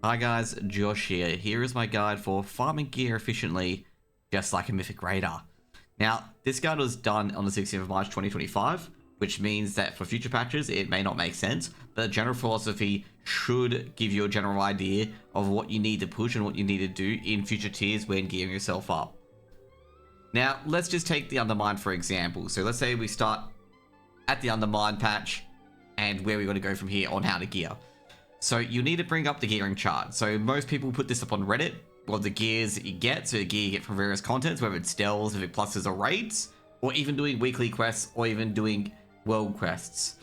Hi guys, Josh here. Here is my guide for farming gear efficiently, just like a Mythic Raider. Now, this guide was done on the 16th of March 2025, which means that for future patches it may not make sense, but the general philosophy should give you a general idea of what you need to push and what you need to do in future tiers when gearing yourself up. Now, let's just take the Undermine for example. So let's say we start at the Undermine patch and where we want to go from here on how to gear. So you need to bring up the gearing chart. So most people put this up on Reddit, or the gears that you get, so the gear you get from various contents, whether it's delves, Mythic pluses or raids, or even doing weekly quests, or even doing world quests.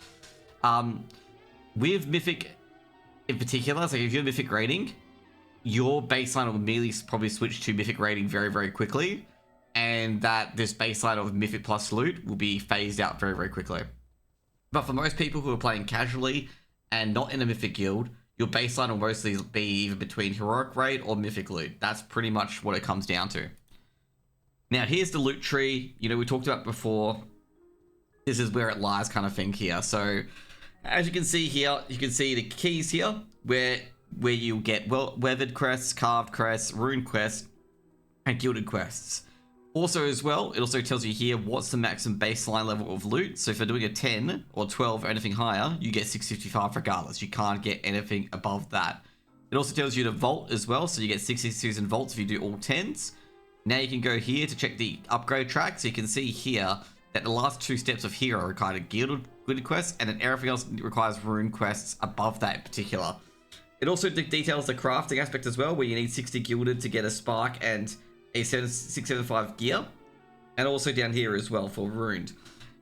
With Mythic in particular, so if you're Mythic rating, your baseline will immediately probably switch to Mythic rating very, very quickly, and that this baseline of Mythic plus loot will be phased out very, very quickly. But for most people who are playing casually, and not in a Mythic guild, your baseline will mostly be either between Heroic Raid or Mythic loot. That's pretty much what it comes down to. Now, here's the loot tree. You know, we talked about before. This is where it lies kind of thing here. So, as you can see here, you can see the keys here, where you get weathered quests, carved quests, rune quests, and gilded quests. Also as well, it also tells you here what's the maximum baseline level of loot. So if you're doing a 10 or 12 or anything higher, you get 655 regardless. You can't get anything above that. It also tells you to vault as well. So you get 662s in vaults if you do all 10s. Now you can go here to check the upgrade track. So you can see here that the last two steps of here are kind of gilded quests, and then everything else requires rune quests above that in particular. It also details the crafting aspect as well, where you need 60 gilded to get a spark and a 675 gear, and also down here as well for ruined.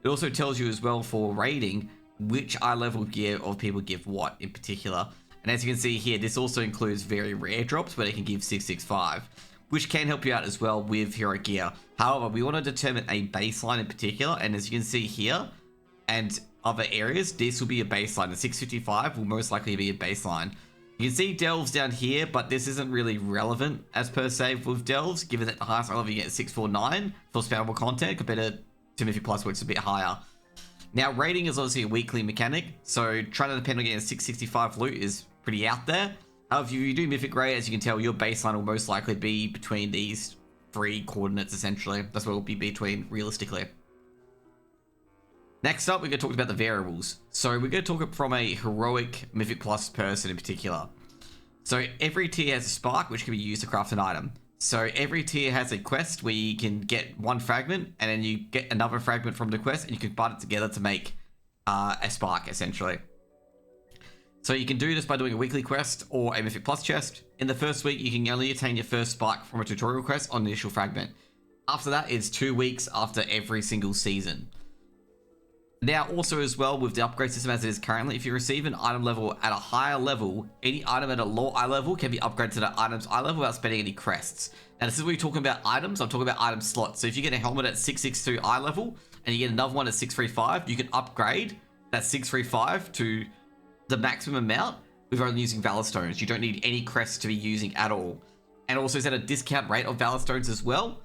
It also tells you as well for raiding which eye level gear of people give what in particular. And as you can see here, this also includes very rare drops where they can give 665, which can help you out as well with hero gear. However, we want to determine a baseline in particular, and as you can see here and other areas, this will be a baseline. The 655 will most likely be a baseline. You can see delves down here, but this isn't really relevant as per se with delves, given that the highest level you get is 649 for spammable content compared to Mythic Plus, which is a bit higher. Now, raiding is obviously a weekly mechanic, so trying to depend on getting a 665 loot is pretty out there. However, if you do Mythic Raid, as you can tell, your baseline will most likely be between these three coordinates, essentially. That's what it will be between, realistically. Next up, we're going to talk about the variables. So we're going to talk from a heroic Mythic Plus person in particular. So every tier has a spark, which can be used to craft an item. So every tier has a quest where you can get one fragment, and then you get another fragment from the quest, and you can bind it together to make a spark, essentially. So you can do this by doing a weekly quest or a Mythic Plus chest. In the first week, you can only attain your first spark from a tutorial quest on the initial fragment. After that, it's 2 weeks after every single season. Now, also as well, with the upgrade system as it is currently, if you receive an item level at a higher level, any item at a low eye level can be upgraded to that item's eye level without spending any crests. Now, this is where you're talking about items. I'm talking about item slots. So if you get a helmet at 662 eye level and you get another one at 635, you can upgrade that 635 to the maximum amount with only using Valor Stones. You don't need any crests to be using at all. And also, it's at a discount rate of Valor Stones as well.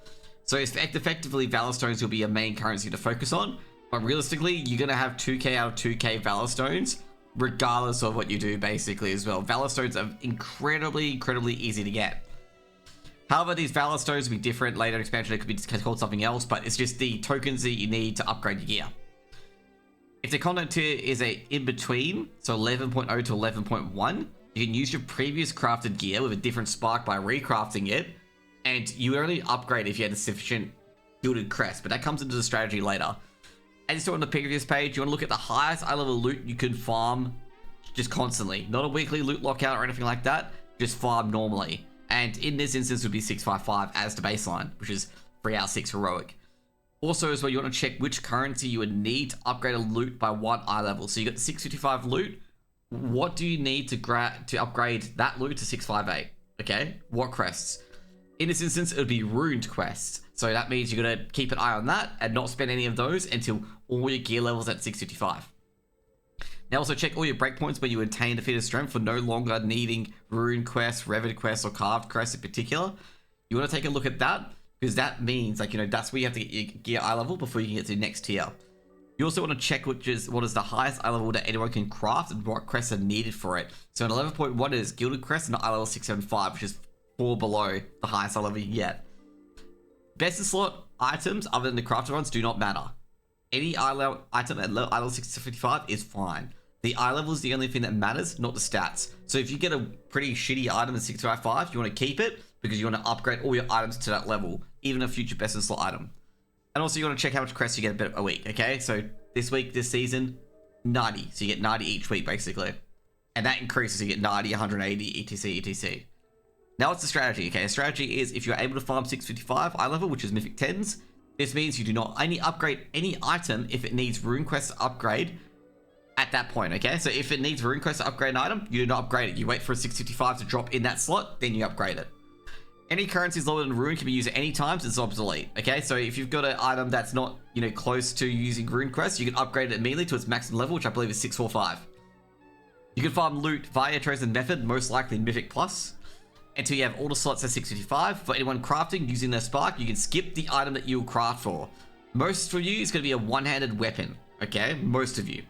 So effectively, Valor Stones will be your main currency to focus on. But realistically, you're going to have 2k out of 2k Valor Stones, regardless of what you do, basically, as well. Valor Stones are incredibly easy to get. However, these Valor Stones will be different. Later expansion, it could be called something else, but it's just the tokens that you need to upgrade your gear. If the content tier is a in-between, so 11.0 to 11.1, you can use your previous crafted gear with a different spark by recrafting it, and you only upgrade if you had a sufficient gilded crest, but that comes into the strategy later. As you saw on the previous page, you want to look at the highest eye level loot you can farm just constantly. Not a weekly loot lockout or anything like that, just farm normally. And in this instance would be 655 as the baseline, which is 3 out of 6 heroic. Also as well, you want to check which currency you would need to upgrade a loot by 1 eye level. So you got the 655 loot. What do you need to upgrade that loot to 658? Okay, what crests? In this instance, it would be ruined quests. So that means you're going to keep an eye on that and not spend any of those until all your gear levels at 655. Now also check all your breakpoints where you attain defeated strength for no longer needing rune quests, revered quests, or carved quests in particular. You want to take a look at that because that means, like, you know, that's where you have to get your gear eye level before you can get to the next tier. You also want to check what is the highest eye level that anyone can craft and what crests are needed for it. So in 11.1 is Gilded Crest and eye level 675, which is 4 below the highest eye level you get. Best in slot items other than the crafted ones do not matter. Any eye level item at eye level 655 is fine. The eye level is the only thing that matters, not the stats. So if you get a pretty shitty item at 655, you want to keep it because you want to upgrade all your items to that level, even a future best in slot item. And also you want to check how much crests you get a week, okay? So this week, this season, 90. So you get 90 each week, basically. And that increases, you get 90, 180, etc, etc. Now what's the strategy, okay? The strategy is if you're able to farm 655 eye level, which is Mythic 10s, this means you do not only upgrade any item if it needs Rune Quest to upgrade at that point, okay? So if it needs Rune Quest to upgrade an item, you do not upgrade it. You wait for a 655 to drop in that slot, then you upgrade it. Any currencies lower than Rune can be used at any time, so it's obsolete, okay? So if you've got an item that's not, close to using Rune Quest, you can upgrade it immediately to its maximum level, which I believe is 645. You can farm loot via a chosen method, most likely Mythic Plus, until you have all the slots at 655. For anyone crafting using their spark, you can skip the item that you'll craft for. Most for you is going to be a one-handed weapon, okay? Most of you.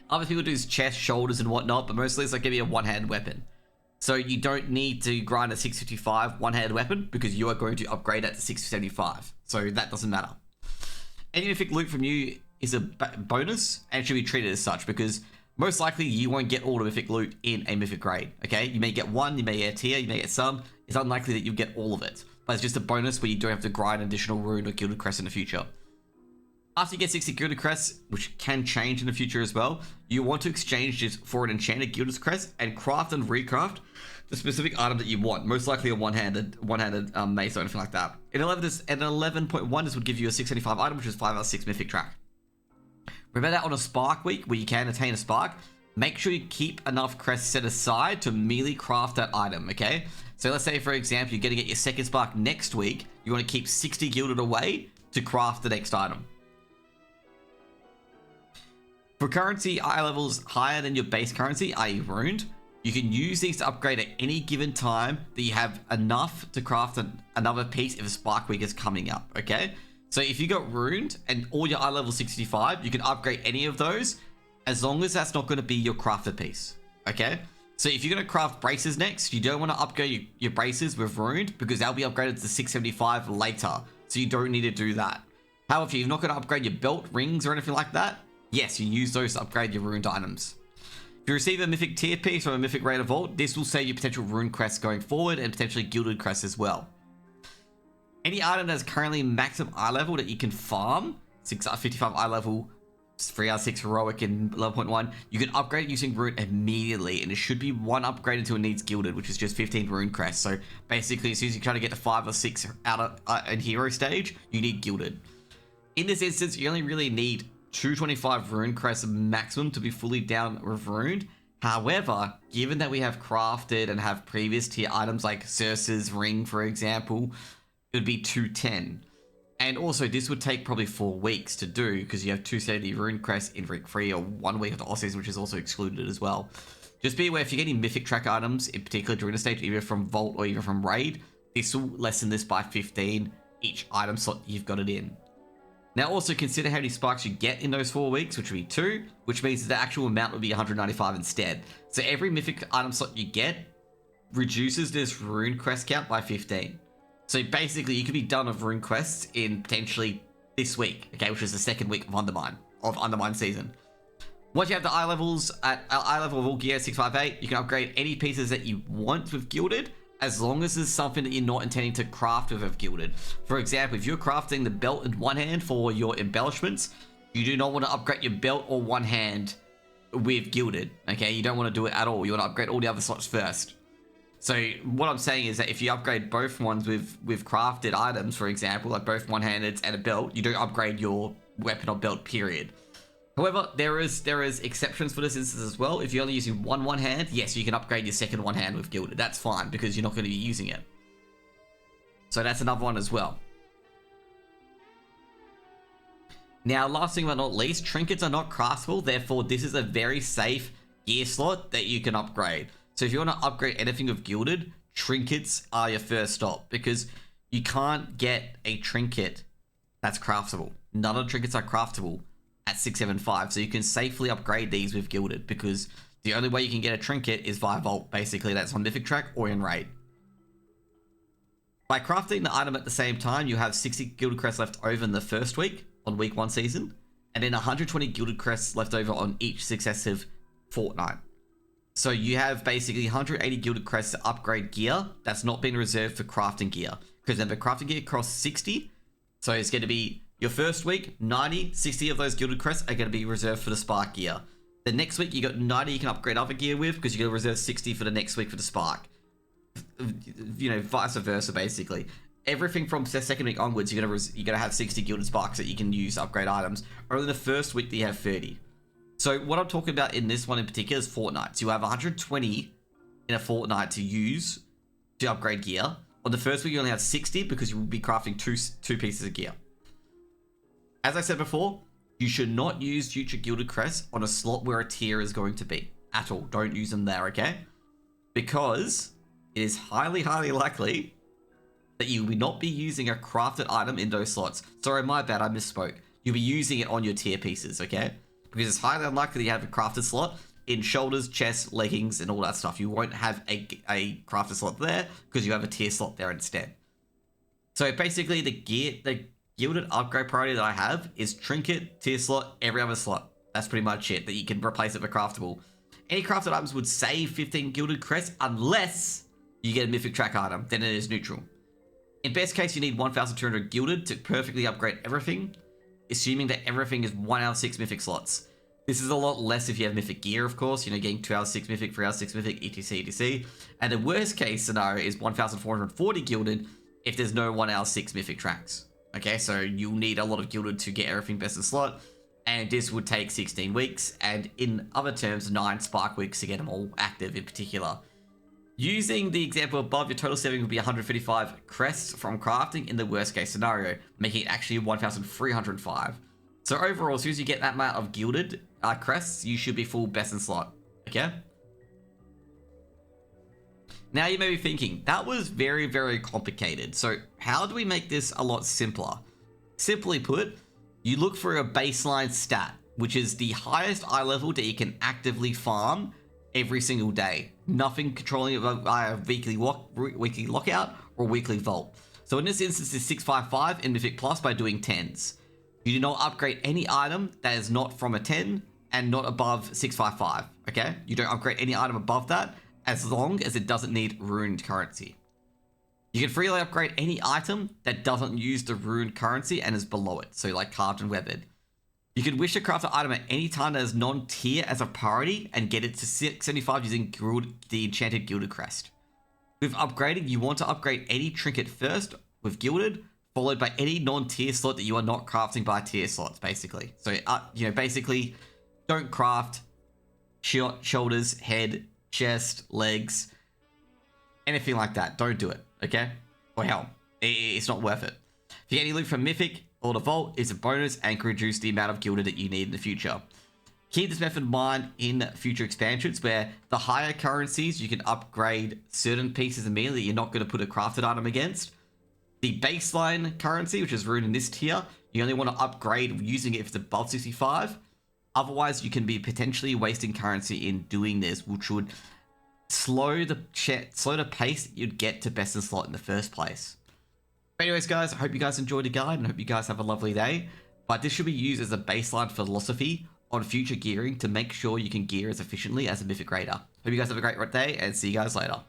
Other people do chest, shoulders, and whatnot, but mostly it's like going to be a one-handed weapon. So you don't need to grind a 655 one-handed weapon because you are going to upgrade that to 675. So that doesn't matter. Any mythic loot from you is a bonus and should be treated as such because most likely you won't get all the mythic loot in a mythic raid, okay? You may get one, you may get a tier, you may get some. It's unlikely that you'll get all of it. But it's just a bonus where you don't have to grind additional rune or gilded crest in the future. After you get 60 Gilded Crests, which can change in the future as well, you want to exchange this for an enchanted Gilded Crest and craft and recraft the specific item that you want. Most likely a one-handed mace or anything like that. In 11.1, this would give you a 675 item, which is 5 out of 6 mythic track. Remember that on a spark week where you can attain a spark, make sure you keep enough crests set aside to immediately craft that item, okay? So let's say, for example, you're going to get your second spark next week. You want to keep 60 gilded away to craft the next item. For currency eye levels higher than your base currency, i.e. runed, you can use these to upgrade at any given time that you have enough to craft another piece if a spark week is coming up, okay? So if you got ruined and all your eye level 65, you can upgrade any of those as long as that's not going to be your crafted piece, okay? So if you're going to craft braces next, you don't want to upgrade your braces with ruined because they'll be upgraded to 675 later, so you don't need to do that. However, if you're not going to upgrade your belt, rings, or anything like that, yes, you use those to upgrade your ruined items. If you receive a mythic tier piece from a Mythic Raider vault, this will save you potential rune crests going forward and potentially gilded crests as well. Any item that has currently maximum eye level that you can farm, 55 eye level, 3 out of 6 heroic and 11.1, you can upgrade it using rune immediately, and it should be one upgrade until it needs gilded, which is just 15 rune crests. So basically, as soon as you try to get to 5 or 6 out of in hero stage, you need gilded. In this instance, you only really need 225 rune crests maximum to be fully down with ruined. However, given that we have crafted and have previous tier items like Circe's ring, for example, it would be 210. And also, this would take probably 4 weeks to do because you have 270 rune crests in week 3 or 1 week of the Aussies, which is also excluded as well. Just be aware if you're getting mythic track items, in particular during the stage, either from Vault or even from Raid, this will lessen this by 15 each item slot you've got it in. Now also consider how many sparks you get in those 4 weeks, which would be 2, which means that the actual amount would be 195 instead. So every mythic item slot you get reduces this rune quest count by 15. So basically you could be done with rune quests in potentially this week, okay, which is the 2nd week of Undermine season. Once you have the eye levels at eye level of all gear 658, you can upgrade any pieces that you want with gilded, as long as there's something that you're not intending to craft with gilded. For example, if you're crafting the belt in one hand for your embellishments, you do not want to upgrade your belt or one hand with gilded, okay? You don't want to do it at all. You want to upgrade all the other slots first. So what I'm saying is that if you upgrade both ones with crafted items, for example, like both one-handeds and a belt, you don't upgrade your weapon or belt, period. However, there is exceptions for this instance as well. If you're only using one hand, yes, you can upgrade your second one hand with gilded. That's fine because you're not going to be using it. So that's another one as well. Now, last thing but not least, trinkets are not craftable. Therefore, this is a very safe gear slot that you can upgrade. So if you want to upgrade anything with gilded, trinkets are your first stop because you can't get a trinket that's craftable. None of the trinkets are craftable. at 675. So you can safely upgrade these with Gilded, because the only way you can get a trinket is via Vault. Basically, that's on Mythic Track or in Raid. By crafting the item at the same time, you have 60 Gilded Crests left over in the first week, on week 1 season, and then 120 Gilded Crests left over on each successive fortnight. So you have basically 180 Gilded Crests to upgrade gear that's not been reserved for crafting gear. Because remember, crafting gear costs 60, so it's going to be your first week, 90, 60 of those Gilded Crests are going to be reserved for the Spark gear. The next week, you got 90 you can upgrade other gear with, because you're going to reserve 60 for the next week for the Spark. You know, vice versa, basically. Everything from the second week onwards, you're gonna have 60 Gilded Sparks that you can use to upgrade items. Only the first week that you have 30. So what I'm talking about in this one in particular is fortnights. You have 120 in a fortnight to use to upgrade gear. On the first week, you only have 60 because you will be crafting two pieces of gear. As I said before, you should not use future Gilded Crests on a slot where a tier is going to be at all. Don't use them there, okay? Because it is highly, highly likely that you will not be using a crafted item in those slots. Sorry, my bad, I misspoke. You'll be using it on your tier pieces, okay? Because it's highly unlikely that you have a crafted slot in shoulders, chest, leggings, and all that stuff. You won't have a crafted slot there because you have a tier slot there instead. So basically, the Gilded upgrade priority that I have is trinket, tier slot, every other slot. That's pretty much it, that you can replace it for craftable. Any crafted items would save 15 Gilded Crests unless you get a Mythic Track item, then it is neutral. In best case, you need 1,200 Gilded to perfectly upgrade everything, assuming that everything is 1 out of 6 Mythic slots. This is a lot less if you have Mythic gear, of course, you know, getting 2 out of 6 Mythic, 3 out of 6 Mythic, etc, etc. And the worst case scenario is 1,440 Gilded if there's no 1 out of 6 Mythic tracks. Okay, so you'll need a lot of Gilded to get everything best in slot, and this would take 16 weeks, and in other terms, 9 Spark weeks to get them all active in particular. Using the example above, your total saving would be 155 crests from crafting in the worst case scenario, making it actually 1,305. So overall, as soon as you get that amount of Gilded crests, you should be full best in slot, okay? Now you may be thinking, that was very, very complicated. So how do we make this a lot simpler? Simply put, you look for a baseline stat, which is the highest eye level that you can actively farm every single day. Nothing controlling it by a weekly lockout or weekly vault. So in this instance, it's 655 in Mythic Plus by doing 10s. You do not upgrade any item that is not from a 10 and not above 655, okay? You don't upgrade any item above that as long as it doesn't need ruined currency. You can freely upgrade any item that doesn't use the ruined currency and is below it, so like carved and weathered. You can wish to craft an item at any time that is non-tier as a priority and get it to 675 using the enchanted Gilded Crest. With upgrading, you want to upgrade any trinket first with Gilded, followed by any non-tier slot that you are not crafting by tier slots, basically. So, you know, basically, don't craft shoulders, head, chest, legs, anything like that. Don't do it, okay? Or hell, it's not worth it. If you get any loot from Mythic or the Vault, it's a bonus and can reduce the amount of Gilded that you need in the future. Keep this method in mind in future expansions, where the higher currencies you can upgrade certain pieces immediately you're not going to put a crafted item against. The baseline currency, which is ruined in this tier, you only want to upgrade using it if it's above 65. Otherwise, you can be potentially wasting currency in doing this, which would slow the pace you'd get to best in slot in the first place. But anyways, guys, I hope you guys enjoyed the guide and hope you guys have a lovely day. But this should be used as a baseline philosophy on future gearing to make sure you can gear as efficiently as a Mythic Raider. Hope you guys have a great day and see you guys later.